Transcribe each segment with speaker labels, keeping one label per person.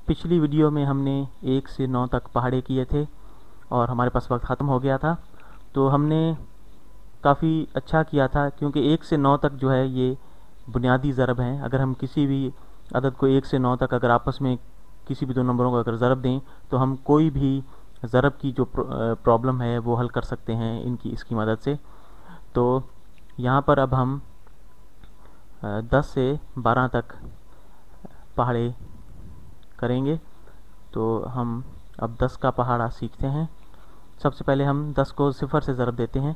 Speaker 1: पिछली वीडियो में हमने 1 से 9 तक पहाड़े किए थे और हमारे पास वक्त ख़त्म हो गया था। तो हमने काफ़ी अच्छा किया था क्योंकि 1 से 9 तक जो है ये बुनियादी ज़रब हैं। अगर हम किसी भी अदद को 1 से 9 तक अगर आपस में किसी भी दो नंबरों को अगर ज़रब दें तो हम कोई भी ज़रब की जो प्रॉब्लम है वो हल कर सकते हैं इसकी मदद से। तो यहाँ पर अब हम 10 से 12 तक पहाड़े करेंगे। तो हम अब 10 का पहाड़ा सीखते हैं। सबसे पहले हम 10 को सिफ़र से ज़रब देते हैं।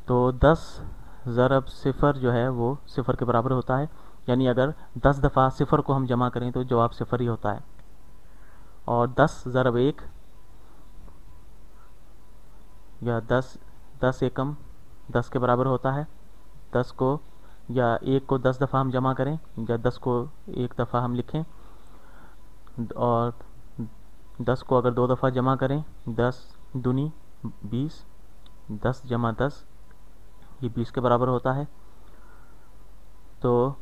Speaker 1: तो 10 ज़रब सिफ़र जो है वो सिफ़र के बराबर होता है, यानी अगर 10 दफ़ा सिफ़र को हम जमा करें तो जवाब सिफ़र ही होता है। और 10 ज़रब 1 या 10 एकम 10 के बराबर होता है। 10 को या 1 को 10 दफ़ा हम जमा करें या 10 को 1 दफ़ा हम लिखें, और 10 को अगर 2 दफ़ा जमा करें 10 दूनी 20, 10 जमा 10 ये 20 के बराबर होता है। तो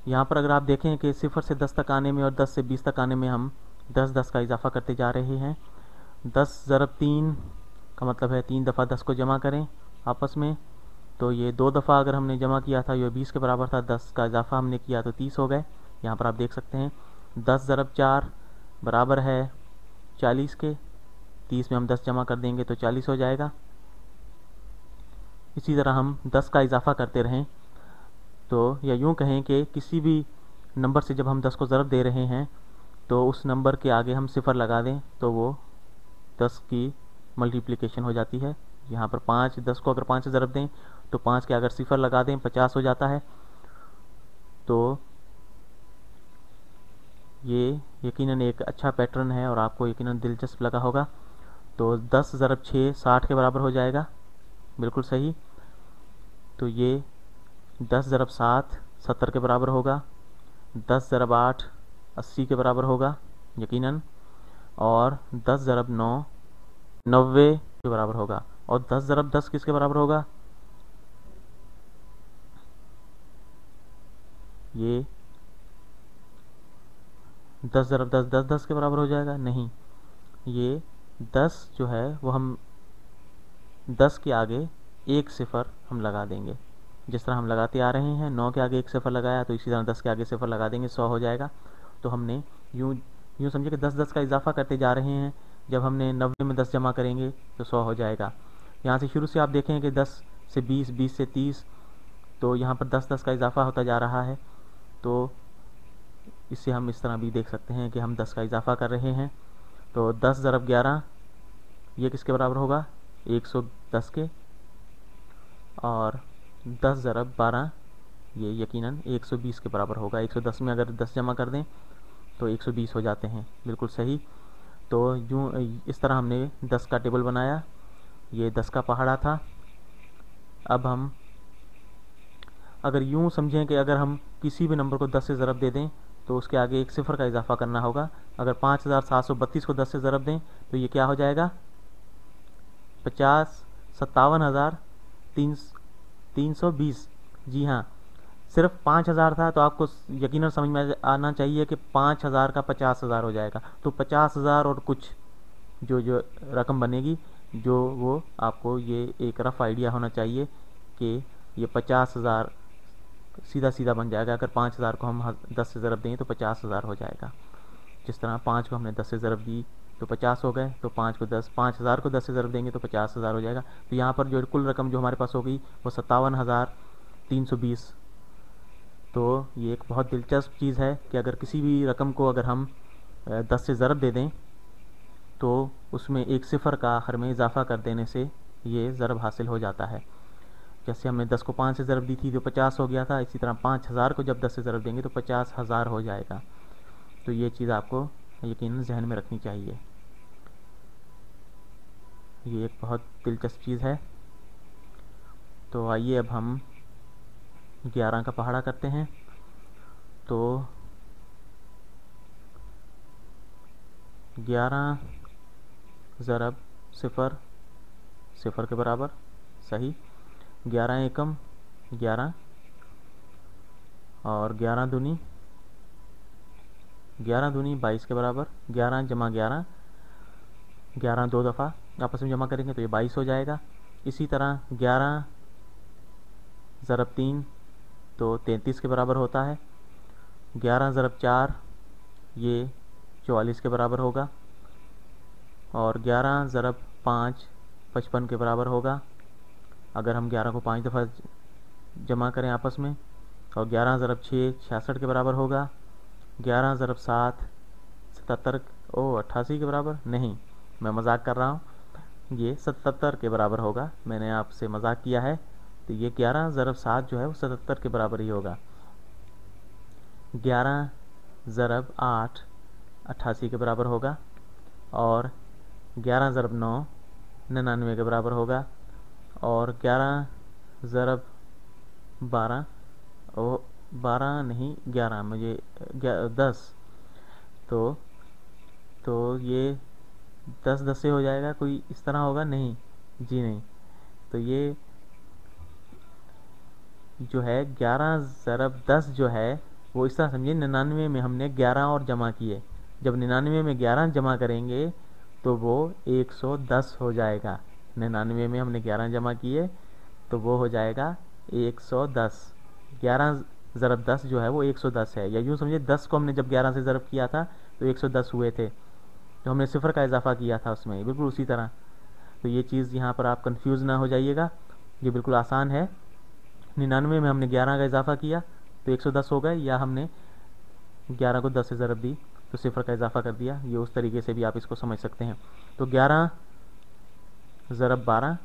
Speaker 1: यहाँ पर अगर आप देखें कि सिफ़र से 10 तक आने में और 10 से 20 तक आने में हम 10-10 का इजाफा करते जा रहे हैं। 10 ज़रब 3 का मतलब है 3 दफ़ा 10 को जमा करें आपस में, तो ये 2 दफ़ा अगर हमने जमा किया था ये 20 के बराबर था, 10 का इजाफा हमने किया तो 30 हो गए। यहाँ पर आप देख सकते हैं 10 ज़रब 4 बराबर है 40 के, 30 में हम 10 जमा कर देंगे तो 40 हो जाएगा। इसी तरह हम 10 का इजाफा करते रहें। तो या यूँ कहें कि किसी भी नंबर से जब हम 10 को ज़रब दे रहे हैं तो उस नंबर के आगे हम सिफ़र लगा दें तो वो 10 की मल्टीप्लिकेशन हो जाती है। यहाँ पर 5, 10 को अगर 5 से ज़रब दें तो 5 के अगर सिफ़र लगा दें 50 हो जाता है। तो ये यकीनन एक अच्छा पैटर्न है और आपको यकीनन दिलचस्प लगा होगा। तो 10 ज़रब 6 60 के बराबर हो जाएगा, बिल्कुल सही। तो ये 10 ज़रब 7 70 के बराबर होगा। 10 ज़रब 8 80 के बराबर होगा यकीनन। और 10 ज़रब 9 90 के बराबर होगा। और 10 ज़रब 10 किसके बराबर होगा? ये 10 ज़रब 10 10 10 के बराबर हो जाएगा? नहीं, ये 10 जो है वो हम 10 के आगे एक सिफ़र हम लगा देंगे, जिस तरह हम लगाते आ रहे हैं। 9 के आगे एक सिफ़र लगाया तो इसी तरह 10 के आगे सिफ़र लगा देंगे, 100 हो जाएगा। तो हमने यूँ समझे कि 10 10 का इजाफा करते जा रहे हैं। जब हमने 90 में 10 जमा करेंगे तो 100 हो जाएगा। यहाँ से शुरू से आप देखें कि 10 से 20, 20 से 30, तो यहाँ पर 10 10 का इजाफा होता जा रहा है। तो इससे हम इस तरह भी देख सकते हैं कि हम 10 का इजाफा कर रहे हैं। तो 10 ज़रब 11 ये किसके बराबर होगा? 110 के। और 10 ज़रब 12 ये यकीनन 120 के बराबर होगा। 110 में अगर 10 जमा कर दें तो 120 हो जाते हैं, बिल्कुल सही। तो यूँ इस तरह हमने 10 का टेबल बनाया। ये 10 का पहाड़ा था। अब हम अगर यूँ समझें कि अगर हम किसी भी नंबर को 10 से ज़रब दे दें तो उसके आगे एक सिफ़र का इजाफा करना होगा। अगर 5732 को 10 से ज़रब दें तो ये क्या हो जाएगा? 57,320। जी हाँ, सिर्फ 5000 था तो आपको यकीनन समझ में आना चाहिए कि 5000 का 50,000 हो जाएगा। तो 50,000 और कुछ जो जो रकम बनेगी, जो वो आपको ये एक रफ़ आइडिया होना चाहिए कि ये 50,000 सीधा सीधा बन जाएगा। अगर 5000 को हम 10 से ज़रब दें तो 50,000 हो जाएगा। जिस तरह 5 को हमने 10 से ज़रब दी तो 50 हो गए, तो 5000 को 10 से ज़रब देंगे तो 50,000 हो जाएगा। तो यहाँ पर जो कुल रकम जो हमारे पास होगी वो 57,320। तो ये एक बहुत दिलचस्प चीज़ है कि अगर किसी भी रकम को अगर हम 10 से ज़रब दे दें तो उसमें एक सिफ़र का आखिर में इजाफा कर देने से ये ज़रब हासिल हो जाता है। जैसे हमने 10 को 5 से ज़रब दी थी तो 50 हो गया था, इसी तरह 5000 को जब 10 से ज़रब देंगे तो 50,000 हो जाएगा। तो ये चीज़ आपको यकीनन जहन में रखनी चाहिए। ये एक बहुत दिलचस्प चीज़ है। तो आइए अब हम 11 का पहाड़ा करते हैं। तो 11 ज़रब सिफ़र सिफ़र के बराबर, सही। 11 एकम 11 और 11 दूनी 11 दूनी 22 के बराबर, 11 जमा 11, 11 दो दफ़ा आपस में जमा करेंगे तो ये 22 हो जाएगा। इसी तरह 11 ज़रब 3 तो 33 के बराबर होता है। 11 ज़रब 4 ये 44 के बराबर होगा। और 11 ज़रब 5 55 के बराबर होगा अगर हम 11 को 5 दफ़ा जमा करें आपस में। और 11 ज़रब 6 66 के बराबर होगा। 11 ज़रब 7 77 88 के बराबर नहीं, मैं मजाक कर रहा हूँ, ये 77 के बराबर होगा, मैंने आपसे मजाक किया है। तो ये 11 ज़रब 7 जो है वो 77 के बराबर ही होगा। 11 ज़रब 8 88 के बराबर होगा। और 11 ज़रब 9 99 के बराबर होगा। और 11 ज़रब 12 12 नहीं 11 मुझे 10 तो ये 10 से हो जाएगा, कोई इस तरह होगा नहीं जी नहीं। तो ये जो है 11 ज़रब 10 जो है वो इस तरह समझिए, 99 में हमने 11 और जमा किए, जब 99 में 11 जमा करेंगे तो वो 110 हो जाएगा। 99 में हमने 11 जमा किए तो वो हो जाएगा 110। 11 ज़रब 10 जो है वो 110 है, या यूँ समझिए 10 को हमने जब 11 से ज़रब किया था तो 110 हुए थे, तो हमने सिफर का इजाफा किया था उसमें, बिल्कुल उसी तरह। तो ये चीज़ यहाँ पर आप कंफ्यूज ना हो जाइएगा, ये बिल्कुल आसान है। 99 में हमने 11 का इजाफा किया तो 110 हो गए, या हमने 11 को 10 से ज़रब दी तो सिफर का इजाफा कर दिया, ये उस तरीके से भी आप इसको समझ सकते हैं। तो 11 ज़रब 12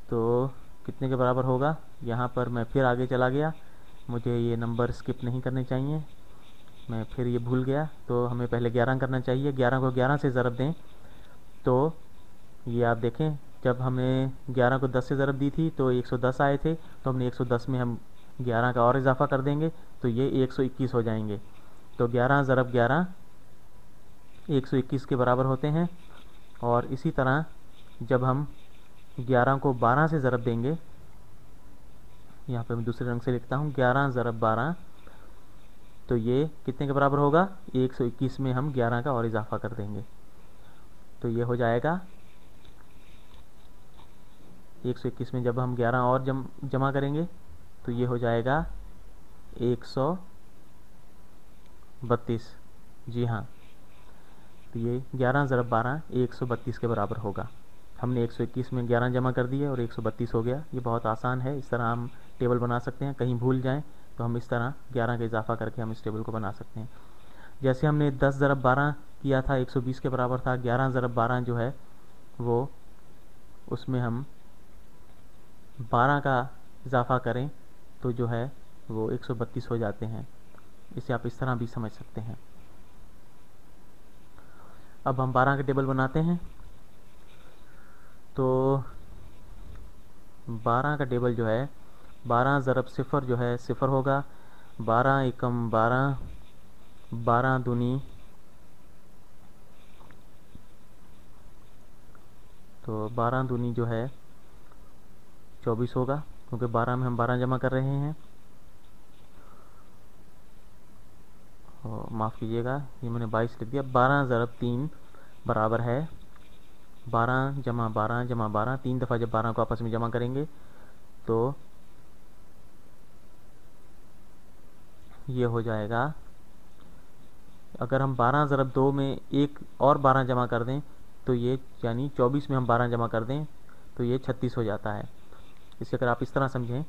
Speaker 1: तो कितने के बराबर होगा, यहाँ पर मैं फिर आगे चला गया, मुझे ये नंबर स्किप नहीं करने चाहिए, मैं फिर ये भूल गया। तो हमें पहले 11 करना चाहिए, 11 को 11 से ज़रब दें तो ये आप देखें, जब हमें 11 को 10 से ज़रब दी थी तो 110 आए थे, तो हमने 110 में हम 11 का और इजाफा कर देंगे तो ये 121 हो जाएंगे। तो 11 ज़रब 11 121 के बराबर होते हैं। और इसी तरह जब हम 11 को 12 से ज़रब देंगे, यहाँ पे मैं दूसरे रंग से लिखता हूँ, 11 ज़रब 12 तो ये कितने के बराबर होगा, 121 में हम 11 का और इजाफा कर देंगे तो ये हो जाएगा 121 में जब हम 11 और जमा करेंगे तो ये हो जाएगा 132। जी हाँ, तो ये 11 ज़रब 12 132 के बराबर होगा। हमने 121 में 11 जमा कर दिए और 132 हो गया। ये बहुत आसान है, इस तरह हम टेबल बना सकते हैं, कहीं भूल जाएं तो हम इस तरह 11 का इजाफा करके हम इस टेबल को बना सकते हैं। जैसे हमने 10 ज़रब 12 किया था 120 के बराबर था, 11 ज़रब 12 जो है वो उसमें हम 12 का इजाफा करें तो जो है वो 132 हो जाते हैं। इसे आप इस तरह भी समझ सकते हैं। अब हम 12 का टेबल बनाते हैं। तो 12 का टेबल जो है 12 ज़रब सिफर जो है सिफर होगा, 12 एकम 12, 12 दूनी तो 12 दूनी जो है 24 होगा, क्योंकि 12 में हम 12 जमा कर रहे हैं। माफ़ कीजिएगा, ये मैंने 22 लिख दिया। 12 ज़रब 3 बराबर है 12 जमा 12 जमा 12, 3 दफ़ा जब 12 को आपस में जमा करेंगे तो ये हो जाएगा, अगर हम 12 ज़रब 2 में एक और 12 जमा कर दें तो ये यानी 24 में हम 12 जमा कर दें तो ये 36 हो जाता है। इसे अगर आप इस तरह समझें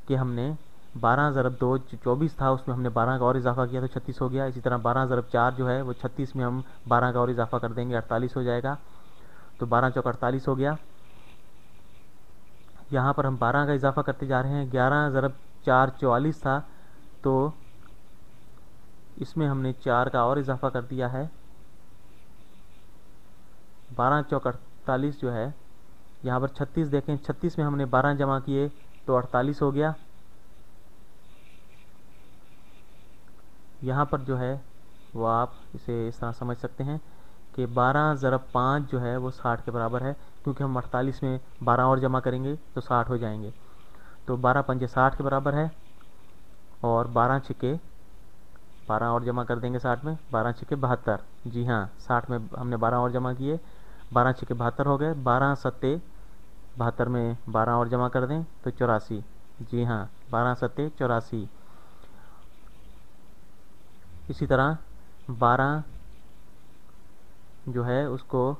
Speaker 1: कि हमने 12 ज़रब 2 24 था, उसमें हमने 12 का और इजाफा किया तो 36 हो गया। इसी तरह 12 ज़रब 4 जो है वो 36 में हम 12 का और इजाफा कर देंगे 48 हो जाएगा। तो 12 चौक 48 हो गया। यहाँ पर हम 12 का इजाफा करते जा रहे हैं। 11 ज़रब 4 44 था, तो इसमें हमने 4 का और इजाफा कर दिया है। 12 चौक 48 जो है, यहाँ पर 36 देखें, 36 में हमने 12 जमा किए तो 48 हो गया। यहाँ पर जो है वो आप इसे इस तरह समझ सकते हैं कि 12 ज़रब 5 जो है वो 60 के बराबर है, क्योंकि हम 48 में 12 और जमा करेंगे तो 60 हो जाएंगे। तो 12 पंजे 60 के बराबर है और 12 छिके 12 और जमा कर देंगे 60 में, 12 छिके 72। जी हाँ, 60 में हमने 12 और जमा किए, 12 छिके 72 हो गए। 12 सत्ते 72 में 12 और जमा कर दें तो 84। जी हाँ, 12 सत्ते 84। इसी तरह 12 जो है उसको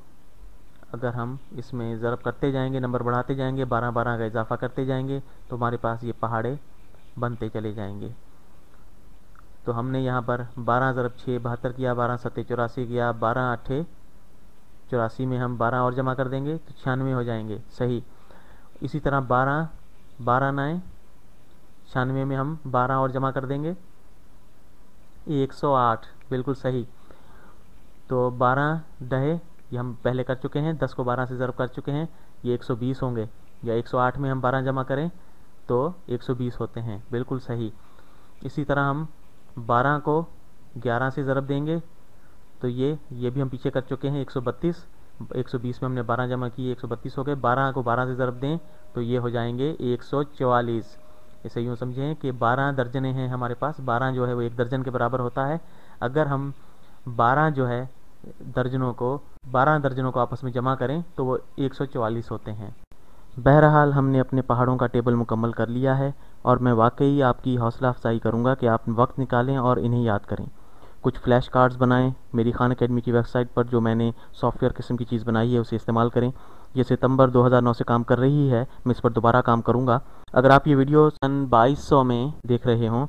Speaker 1: अगर हम इसमें ज़रब करते जाएंगे, नंबर बढ़ाते जाएंगे, 12 12 का इजाफा करते जाएंगे तो हमारे पास ये पहाड़े बनते चले जाएंगे। तो हमने यहाँ पर 12 ज़रब 6 72 किया, 12 सत्ते 84 किया, 12 अट्ठे 84 में हम 12 और जमा कर देंगे तो 96 हो जाएंगे। सही। इसी तरह 12 12 9 96 में हम 12 और जमा कर देंगे 108। बिल्कुल सही। तो 12 दहे ये हम पहले कर चुके हैं, 10 को 12 से ज़रब कर चुके हैं, ये 120 होंगे। या 108 में हम 12 जमा करें तो 120 होते हैं। बिल्कुल सही। इसी तरह हम 12 को 11 से ज़रब देंगे तो ये भी हम पीछे कर चुके हैं 132। 120 में हमने 12 जमा किए, 132 हो गए। 12 को 12 से ज़रब दें तो ये हो जाएंगे 144। इसे यूँ समझें कि 12 दर्जने हैं हमारे पास। 12 जो है वो 1 दर्जन के बराबर होता है। अगर हम 12 जो है दर्जनों को आपस में जमा करें तो वो 144 होते हैं। बहरहाल हमने अपने पहाड़ों का टेबल मुकम्मल कर लिया है और मैं वाकई आपकी हौसला अफजाई करूँगा कि आप वक्त निकालें और इन्हें याद करें। कुछ फ्लैश कार्ड्स बनाएं, मेरी खान अकेडमी की वेबसाइट पर जो मैंने सॉफ्टवेयर किस्म की चीज़ बनाई है उसे इस्तेमाल करें। ये सितंबर 2009 से काम कर रही है, मैं इस पर दोबारा काम करूँगा। अगर आप ये वीडियो सन 2200 में देख रहे हों,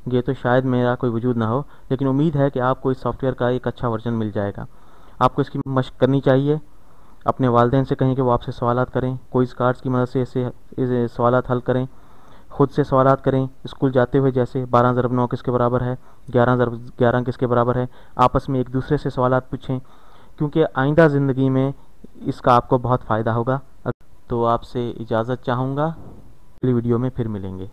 Speaker 1: ये तो शायद मेरा कोई वजूद ना हो, लेकिन उम्मीद है कि आपको इस सॉफ्टवेयर का एक अच्छा वर्जन मिल जाएगा। आपको इसकी मशक करनी चाहिए। अपने वालिदैन से कहें कि वो आपसे सवालात करें, क्विज़ कार्ड्स की मदद से इसे सवालात हल करें, खुद से सवालात करें स्कूल जाते हुए, जैसे 12 ज़रब 9 किसके बराबर है, 11 ज़रब 11 किसके बराबर है। आपस में एक दूसरे से सवालात पूछें, क्योंकि आइंदा ज़िंदगी में इसका आपको बहुत फ़ायदा होगा। तो आपसे इजाज़त चाहूँगा, अगली वीडियो में फिर मिलेंगे।